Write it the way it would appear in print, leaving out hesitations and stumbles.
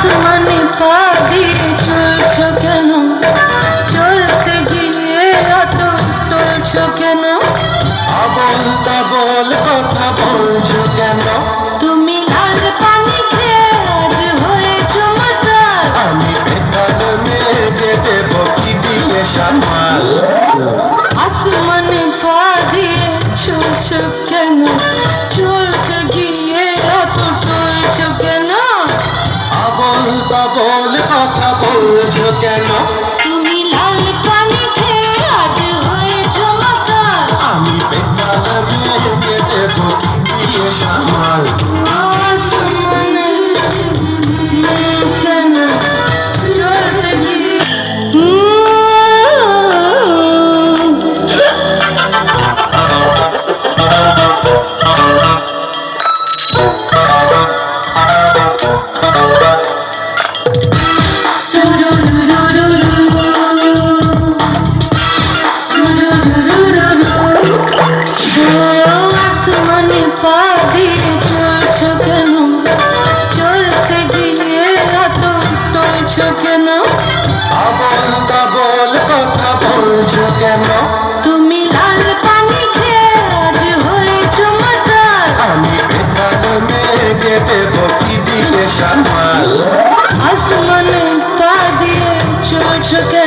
আসমানে পা দিয়ে চলছো কেন? চলতে গিয়ে অত টলছো কেন? আবল তাবল কথা বলছো কেন? তুমি লাল পানি খেয়ে আজ হয়েছো মাতাল। আমি বেতাল মেঘে দেব কি দিয়ে সামাল? আসমানে পা দিয়ে চলছো কেন? চলতে গিয়ে অত টলছো কেন? আবল তাবল কথা বলছো কেন? তুমি লাল পানি খেয়ে আজ হয়েছো মাতাল। আমি বেতাল মেঘে দেব কি দিয়ে সামাল? আসমানে কেন চলতে গিয়ে আসমানে পা দিয়ে চলছো কেন? চলতে গিয়ে এত টলছো কেন? আবল তাবল কথা বলছো কেন? তুমি লাল পানি খেয়ে আজ হয়েছো মাতাল। আমি বেতাল মেঘে দেব কি দিয়ে সামাল? আসমানে পা দিয়ে চলছো কেন?